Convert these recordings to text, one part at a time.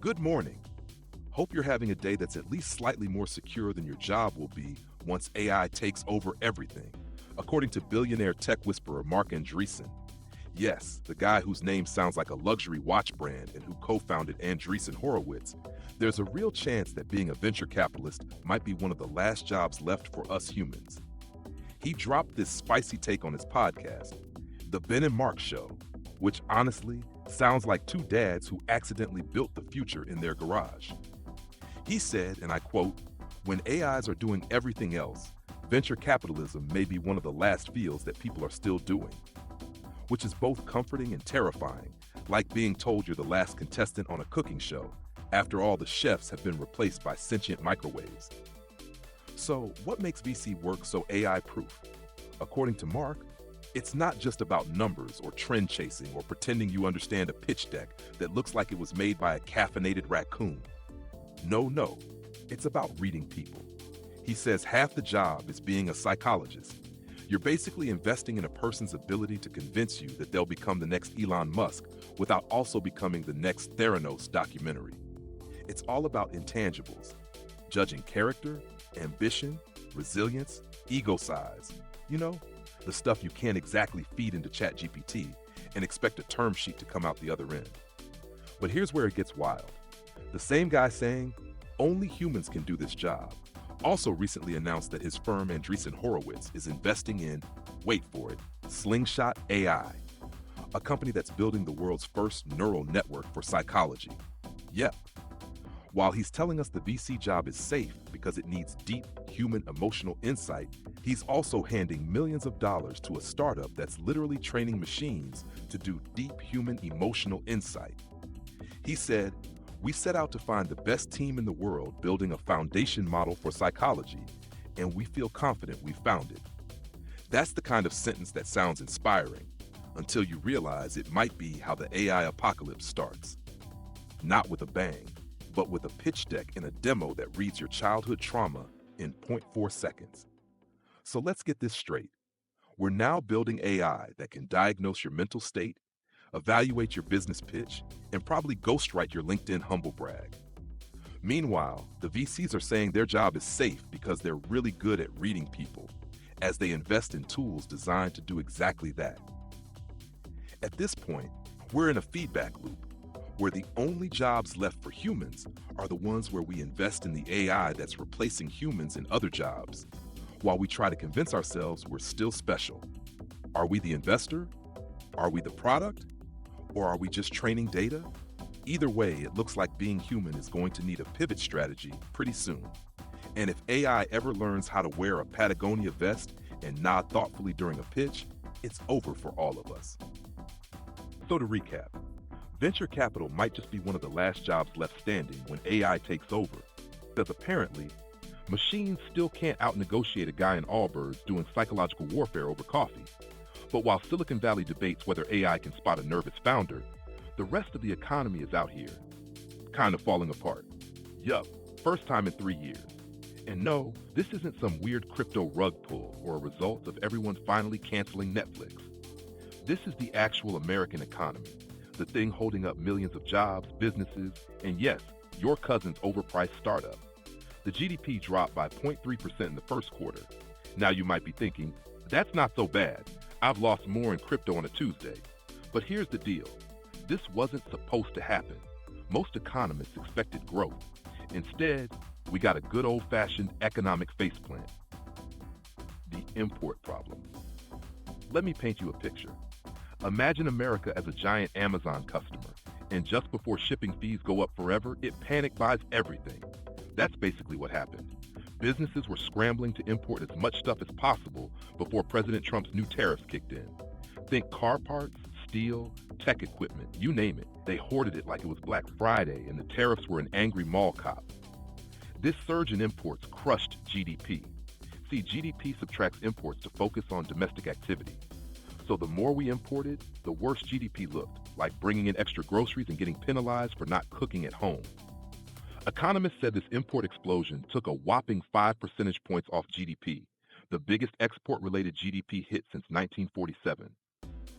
Good morning. Hope you're having a day that's at least slightly more secure than your job will be once AI takes over everything, according to billionaire tech whisperer Mark Andreessen. Yes, the guy whose name sounds like a luxury watch brand and who co founded Andreessen Horowitz. There's a real chance that being a venture capitalist might be one of the last jobs left for us humans. He dropped this spicy take on his podcast, The Ben and Mark Show, which honestly sounds like two dads who accidentally built the future in their garage. He said, and I quote, "When AIs are doing everything else, venture capitalism may be one of the last fields that people are still doing," which is both comforting and terrifying, like being told you're the last contestant on a cooking show after all the chefs have been replaced by sentient microwaves. So, what makes VC work so AI proof? According to Mark, it's not just about numbers or trend chasing or pretending you understand a pitch deck that looks like it was made by a caffeinated raccoon. No, it's about reading people. He says half the job is being a psychologist. You're basically investing in a person's ability to convince you that they'll become the next Elon Musk without also becoming the next Theranos documentary. It's all about intangibles, judging character, ambition, resilience, ego size. You know, the stuff you can't exactly feed into ChatGPT and expect a term sheet to come out the other end. But here's where it gets wild. The same guy saying, only humans can do this job, also recently announced that his firm Andreessen Horowitz is investing in, wait for it, Slingshot AI, a company that's building the world's first neural network for psychology. Yep. While he's telling us the VC job is safe because it needs deep human emotional insight, he's also handing millions of dollars to a startup that's literally training machines to do deep human emotional insight. He said, "We set out to find the best team in the world building a foundation model for psychology, and we feel confident we found it." That's the kind of sentence that sounds inspiring, until you realize it might be how the AI apocalypse starts. Not with a bang, but with a pitch deck and a demo that reads your childhood trauma in zero point 0.4 seconds. So let's get this straight. We're now building AI that can diagnose your mental state, evaluate your business pitch, and probably ghostwrite your LinkedIn humble brag. Meanwhile, the VCs are saying their job is safe because they're really good at reading people, as they invest in tools designed to do exactly that. At this point, we're in a feedback loop, where the only jobs left for humans are the ones where we invest in the AI that's replacing humans in other jobs, while we try to convince ourselves we're still special. Are we the investor? Are we the product? Or are we just training data? Either way, it looks like being human is going to need a pivot strategy pretty soon. And if AI ever learns how to wear a Patagonia vest and nod thoughtfully during a pitch, it's over for all of us. So to recap, venture capital might just be one of the last jobs left standing when AI takes over, because apparently, machines still can't out-negotiate a guy in Allbirds doing psychological warfare over coffee. But while Silicon Valley debates whether AI can spot a nervous founder, the rest of the economy is out here, kind of falling apart. Yup, first time in 3 years. And no, this isn't some weird crypto rug pull or a result of everyone finally canceling Netflix. This is the actual American economy, the thing holding up millions of jobs, businesses, and yes, your cousin's overpriced startup. The GDP dropped by 0.3% in the first quarter. Now you might be thinking, that's not so bad. I've lost more in crypto on a Tuesday. But here's the deal. This wasn't supposed to happen. Most economists expected growth. Instead, we got a good old-fashioned economic faceplant. The import problem. Let me paint you a picture. Imagine America as a giant Amazon customer, and just before shipping fees go up forever, it panic buys everything. That's basically what happened. Businesses were scrambling to import as much stuff as possible before President Trump's new tariffs kicked in. Think car parts, steel, tech equipment, you name it. They hoarded it like it was Black Friday, and the tariffs were an angry mall cop. This surge in imports crushed GDP. See, GDP subtracts imports to focus on domestic activity. So the more we imported, the worse GDP looked, like bringing in extra groceries and getting penalized for not cooking at home. Economists said this import explosion took a whopping 5 percentage points off GDP, the biggest export-related GDP hit since 1947.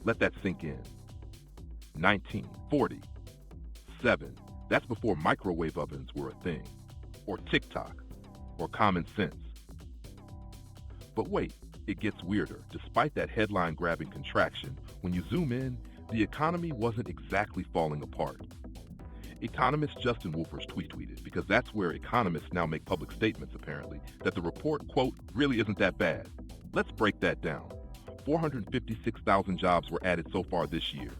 Let that sink in. 1947. That's before microwave ovens were a thing, or TikTok, or common sense. But wait, it gets weirder. Despite that headline-grabbing contraction, when you zoom in, the economy wasn't exactly falling apart. Economist Justin Wolfers tweeted, because that's where economists now make public statements apparently, that the report, quote, really isn't that bad. Let's break that down. 456,000 jobs were added so far this year,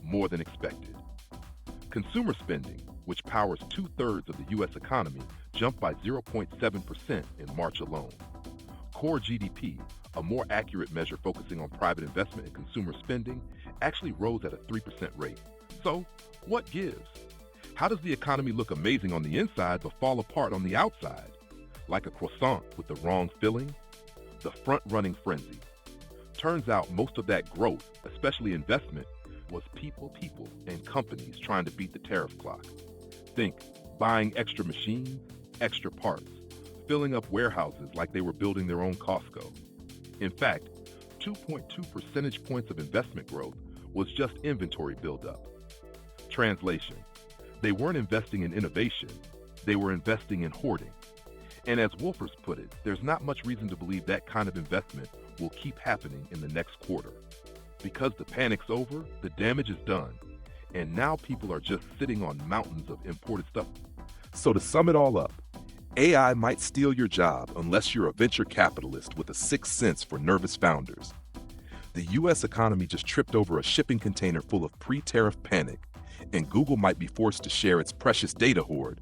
more than expected. Consumer spending, which powers 2/3 of the U.S. economy, jumped by 0.7% in March alone. Core GDP, a more accurate measure focusing on private investment and consumer spending, actually rose at a 3% rate. So, what gives? How does the economy look amazing on the inside but fall apart on the outside? Like a croissant with the wrong filling? The front-running frenzy. Turns out most of that growth, especially investment, was people, and companies trying to beat the tariff clock. Think buying extra machines, extra parts, filling up warehouses like they were building their own Costco. In fact, 2.2 percentage points of investment growth was just inventory buildup. Translation: they weren't investing in innovation, they were investing in hoarding. And as Wolfers put it, there's not much reason to believe that kind of investment will keep happening in the next quarter. Because the panic's over, the damage is done, and now people are just sitting on mountains of imported stuff. So to sum it all up, AI might steal your job unless you're a venture capitalist with a sixth sense for nervous founders. The US economy just tripped over a shipping container full of pre-tariff panic, and Google might be forced to share its precious data hoard,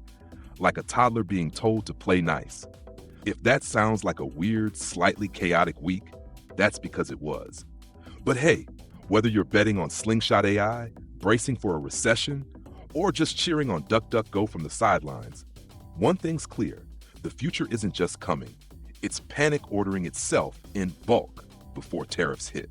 like a toddler being told to play nice. If that sounds like a weird, slightly chaotic week, that's because it was. But hey, whether you're betting on Slingshot AI, bracing for a recession, or just cheering on DuckDuckGo from the sidelines, one thing's clear: the future isn't just coming, it's panic ordering itself in bulk before tariffs hit.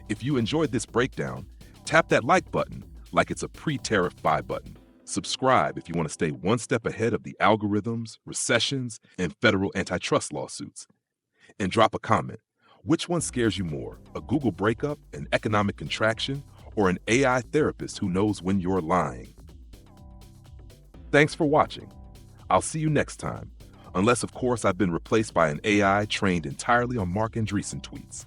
If you enjoyed this breakdown, tap that like button like it's a pre-tariff buy button. Subscribe if you want to stay one step ahead of the algorithms, recessions, and federal antitrust lawsuits. And drop a comment. Which one scares you more, a Google breakup, an economic contraction, or an AI therapist who knows when you're lying? Thanks for watching. I'll see you next time, unless of course I've been replaced by an AI trained entirely on Mark Andreessen tweets.